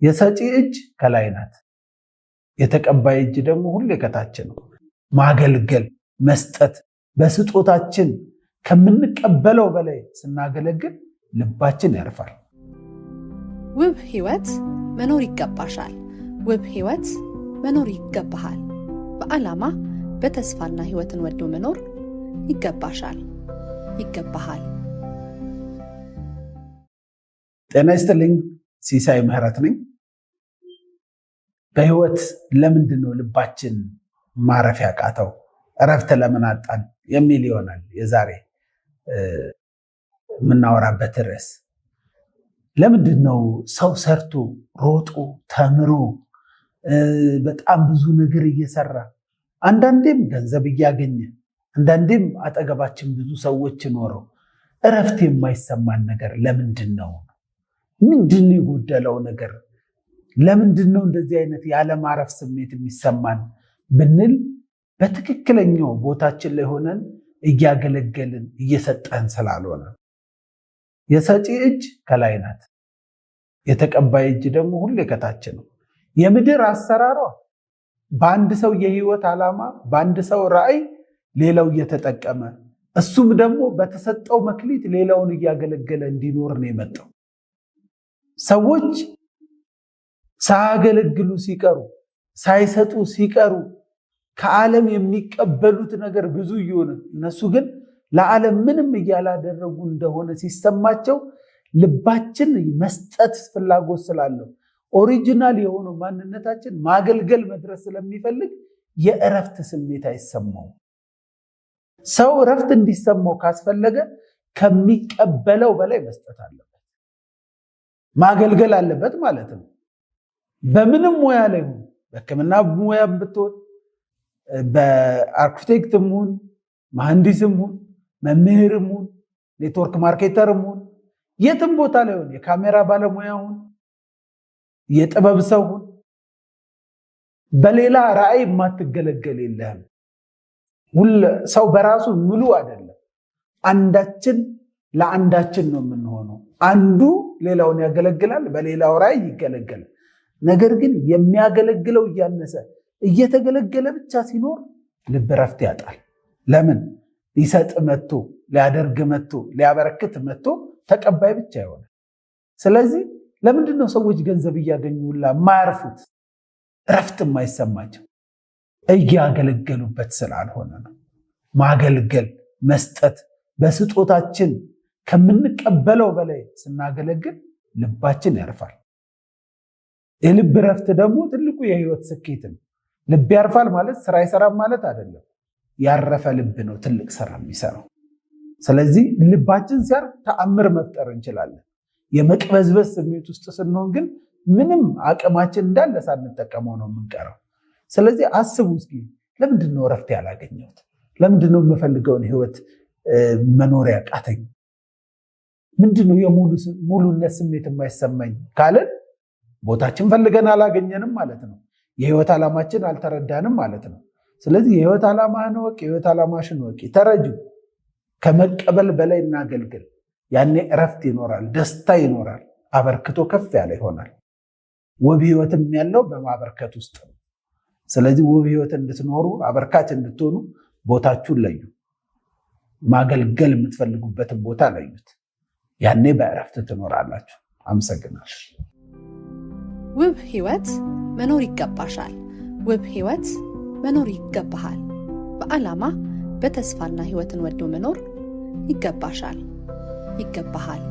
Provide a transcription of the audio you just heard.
የሰጪ እጅ ከላይ ናት፣ የተቀባይ እጅ ደግሞ ሁሌ ከታች ነው። ማገልገል፣ መስጠት፣ በስጦታችን ከምንቀበለው በላይ ስናገለግል ልባችን ያርፋል። ውብ ህይወት መኖር ይገባሻል። ውብ ህይወት መኖር ይገባሃል። በዓላማ በተስፋና ህይወትን ወዶ መኖር ይገባሻል፣ ይገባሃል። ጤና ይስጥልኝ። ሲሳይ ምህረት ነኝ። በህይወት ለምንድን ነው ልባችን ማረፍ ያቃተው? እረፍት ለምን አጣን? የሚል ይሆናል የዛሬ የምናወራበት ርዕስ። ለምንድን ነው ሰው ሰርቶ ሮጦ ተምሮ በጣም ብዙ ነገር እየሰራ አንዳንዴም ገንዘብ እያገኘ አንዳንዴም አጠገባችን ብዙ ሰዎች ኖረው እረፍት የማይሰማን ነገር ለምንድን ነው? ምንድን ነው የጎደለው ነገር? ለምንድን ነው እንደዚህ አይነት ያለማረፍ ስሜት የሚሰማን ብንል በትክክለኛው ቦታችን ላይ ሆነን እያገለገልን እየሰጠን ስላልሆነ። የሰጪ እጅ ከላይ ናት፣ የተቀባይ እጅ ደግሞ ሁሌ ከታች ነው። የምድር አሰራሯ በአንድ ሰው የህይወት ዓላማ በአንድ ሰው ራዕይ ሌላው እየተጠቀመ እሱም ደግሞ በተሰጠው መክሊት ሌላውን እያገለገለ እንዲኖር ነው የመጣው። ሰዎች ሳያገለግሉ ሲቀሩ ሳይሰጡ ሲቀሩ ከዓለም የሚቀበሉት ነገር ብዙ እየሆነ እነሱ ግን ለዓለም ምንም እያላደረጉ እንደሆነ ሲሰማቸው ልባችን መስጠት ፍላጎት ስላለው ኦሪጂናል የሆነው ማንነታችን ማገልገል መድረስ ስለሚፈልግ የእረፍት ስሜት አይሰማውም። ሰው እረፍት እንዲሰማው ካስፈለገ ከሚቀበለው በላይ መስጠት አለበት፣ ማገልገል አለበት ማለት ነው። በምንም ሙያ ላይ ሁን፣ በሕክምና ሙያ ብትሆን፣ በአርኪቴክትም ሁን፣ መሐንዲስም ሁን፣ መምህርም ሁን፣ ኔትወርክ ማርኬተርም ሁን፣ የትም ቦታ ላይ ሁን፣ የካሜራ ባለሙያ ሁን፣ የጥበብ ሰው ሁን፣ በሌላ ራዕይ የማትገለገል የለህም። ሰው በራሱ ሙሉ አይደለም። አንዳችን ለአንዳችን ነው የምንሆነው። አንዱ ሌላውን ያገለግላል፣ በሌላው ራዕይ ይገለገላል። ነገር ግን የሚያገለግለው እያነሰ እየተገለገለ ብቻ ሲኖር ልብ እረፍት ያጣል። ለምን? ሊሰጥ መጥቶ ሊያደርግ መጥቶ ሊያበረክት መጥቶ ተቀባይ ብቻ ይሆናል። ስለዚህ ለምንድን ነው ሰዎች ገንዘብ እያገኙላ የማያርፉት? እረፍት የማይሰማቸው እያገለገሉበት ስላልሆነ ነው። ማገልገል፣ መስጠት፣ በስጦታችን ከምንቀበለው በላይ ስናገለግል ልባችን ያርፋል። የልብ እረፍት ደግሞ ትልቁ የህይወት ስኬት ነው። ልብ ያርፋል ማለት ስራ አይሰራም ማለት አይደለም። ያረፈ ልብ ነው ትልቅ ስራ የሚሰራው። ስለዚህ ልባችን ሲያርፍ ተአምር መፍጠር እንችላለን። የመቅበዝበዝ ስሜት ውስጥ ስንሆን ግን ምንም አቅማችን እንዳለ ሳንጠቀመው ነው የምንቀረው። ስለዚህ አስቡ እስኪ፣ ለምንድን ነው እረፍት ያላገኘሁት? ለምንድን ነው የምፈልገውን ህይወት መኖር ያቃተኝ? ምንድን ነው የሙሉነት ስሜት የማይሰማኝ ካለን ቦታችን ፈልገን አላገኘንም ማለት ነው። የህይወት ዓላማችን አልተረዳንም ማለት ነው። ስለዚህ የህይወት ዓላማህን ወቅ፣ የህይወት ዓላማሽን ወቅ፣ ተረጁ። ከመቀበል በላይ እናገልግል። ያኔ እረፍት ይኖራል፣ ደስታ ይኖራል፣ አበርክቶ ከፍ ያለ ይሆናል። ውብ ህይወትም ያለው በማበርከት ውስጥ ነው። ስለዚህ ውብ ህይወት እንድትኖሩ አበርካች እንድትሆኑ ቦታችሁን ለዩ። ማገልገል የምትፈልጉበትን ቦታ ለዩት። ያኔ በእረፍት ትኖራላችሁ። አመሰግናለሁ። ውብ ህይወት መኖር ይገባሻል። ውብ ህይወት መኖር ይገባሃል። በዓላማ በተስፋና ህይወትን ወዶ መኖር ይገባሻል፣ ይገባሃል።